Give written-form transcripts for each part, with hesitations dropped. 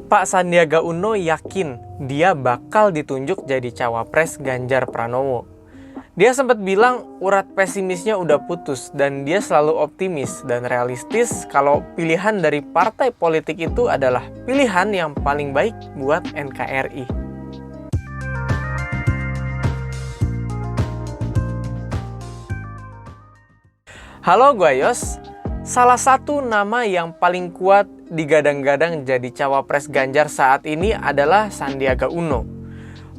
Pak Sandiaga Uno yakin dia bakal ditunjuk jadi cawapres Ganjar Pranowo. Dia sempat bilang urat pesimisnya udah putus dan dia selalu optimis dan realistis kalau pilihan dari partai politik itu adalah pilihan yang paling baik buat NKRI. Halo, gue Yos. Salah satu nama yang paling kuat digadang-gadang jadi cawapres Ganjar saat ini adalah Sandiaga Uno.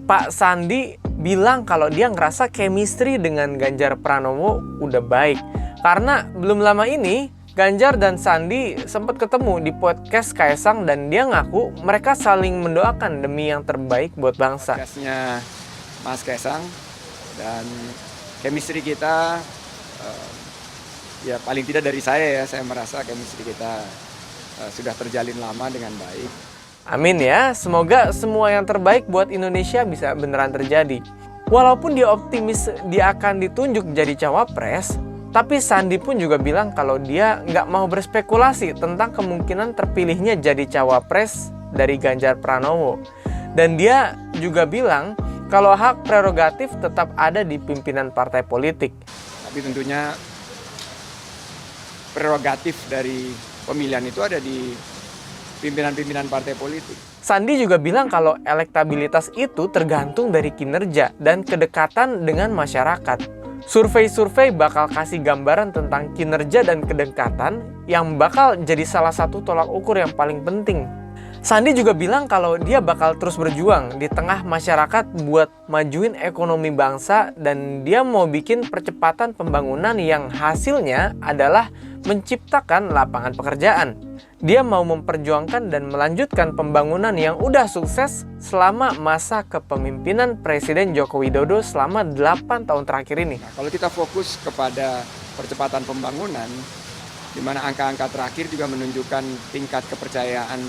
Pak Sandi bilang kalau dia ngerasa chemistry dengan Ganjar Pranowo udah baik. Karena belum lama ini Ganjar dan Sandi sempat ketemu di podcast Kaesang dan dia ngaku mereka saling mendoakan demi yang terbaik buat bangsa. Podcastnya Mas Kaesang dan chemistry kita ya paling tidak dari saya merasa chemistry kita sudah terjalin lama dengan baik. Amin ya, semoga semua yang terbaik buat Indonesia bisa beneran terjadi. Walaupun dia optimis dia akan ditunjuk jadi cawapres, tapi Sandi pun juga bilang kalau dia nggak mau berspekulasi tentang kemungkinan terpilihnya jadi cawapres dari Ganjar Pranowo. Dan dia juga bilang kalau hak prerogatif tetap ada di pimpinan partai politik. Tapi tentunya prerogatif dari pemilihan itu ada di pimpinan-pimpinan partai politik. Sandi juga bilang kalau elektabilitas itu tergantung dari kinerja dan kedekatan dengan masyarakat. Survei-survei bakal kasih gambaran tentang kinerja dan kedekatan yang bakal jadi salah satu tolak ukur yang paling penting. Sandi juga bilang kalau dia bakal terus berjuang di tengah masyarakat buat majuin ekonomi bangsa dan dia mau bikin percepatan pembangunan yang hasilnya adalah menciptakan lapangan pekerjaan. Dia mau memperjuangkan dan melanjutkan pembangunan yang udah sukses selama masa kepemimpinan Presiden Joko Widodo selama 8 tahun terakhir ini. Nah, kalau kita fokus kepada percepatan pembangunan, di mana angka-angka terakhir juga menunjukkan tingkat kepercayaan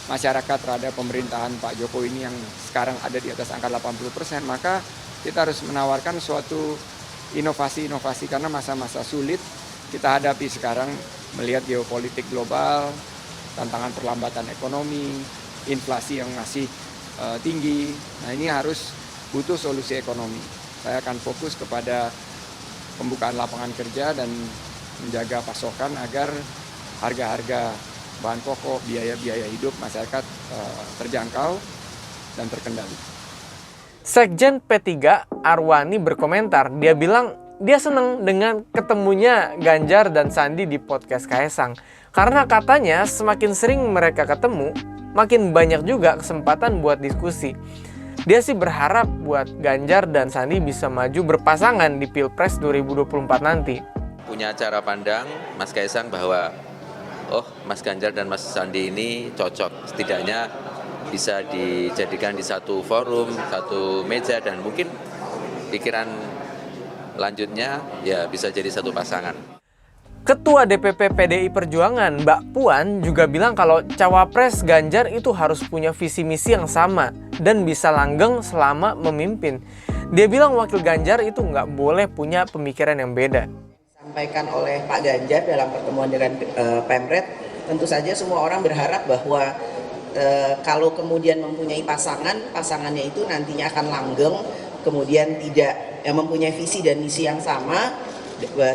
masyarakat terhadap pemerintahan Pak Jokowi ini yang sekarang ada di atas angka 80%, maka kita harus menawarkan suatu inovasi-inovasi karena masa-masa sulit kita hadapi sekarang melihat geopolitik global, tantangan perlambatan ekonomi, inflasi yang masih tinggi. Nah, ini harus butuh solusi ekonomi. Saya akan fokus kepada pembukaan lapangan kerja dan menjaga pasokan agar harga-harga bahan pokok, biaya-biaya hidup masyarakat terjangkau dan terkendali. Sekjen P3 Arwani berkomentar, dia bilang dia senang dengan ketemunya Ganjar dan Sandi di podcast Kaesang. Karena katanya semakin sering mereka ketemu, makin banyak juga kesempatan buat diskusi. Dia sih berharap buat Ganjar dan Sandi bisa maju berpasangan di Pilpres 2024 nanti. Punya cara pandang Mas Kaesang bahwa Mas Ganjar dan Mas Sandi ini cocok, setidaknya bisa dijadikan di satu forum, satu meja, dan mungkin pikiran lanjutnya ya bisa jadi satu pasangan. Ketua DPP PDI Perjuangan Mbak Puan juga bilang kalau cawapres Ganjar itu harus punya visi misi yang sama dan bisa langgeng selama memimpin. Dia bilang wakil Ganjar itu nggak boleh punya pemikiran yang beda. Disampaikan oleh Pak Ganjar dalam pertemuan dengan Pemret, tentu saja semua orang berharap bahwa kalau kemudian mempunyai pasangannya itu nantinya akan langgeng, kemudian tidak mempunyai visi dan misi yang sama,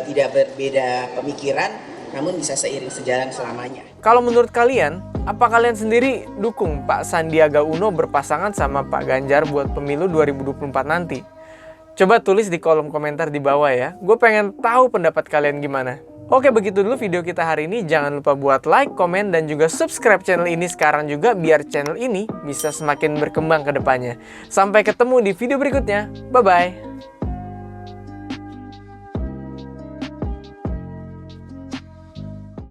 tidak berbeda pemikiran, namun bisa seiring sejalan selamanya. Kalau menurut kalian, apa kalian sendiri dukung Pak Sandiaga Uno berpasangan sama Pak Ganjar buat pemilu 2024 nanti? Coba tulis di kolom komentar di bawah ya. Gue pengen tahu pendapat kalian gimana. Oke, begitu dulu video kita hari ini. Jangan lupa buat like, komen, dan juga subscribe channel ini sekarang juga biar channel ini bisa semakin berkembang ke depannya. Sampai ketemu di video berikutnya. Bye-bye.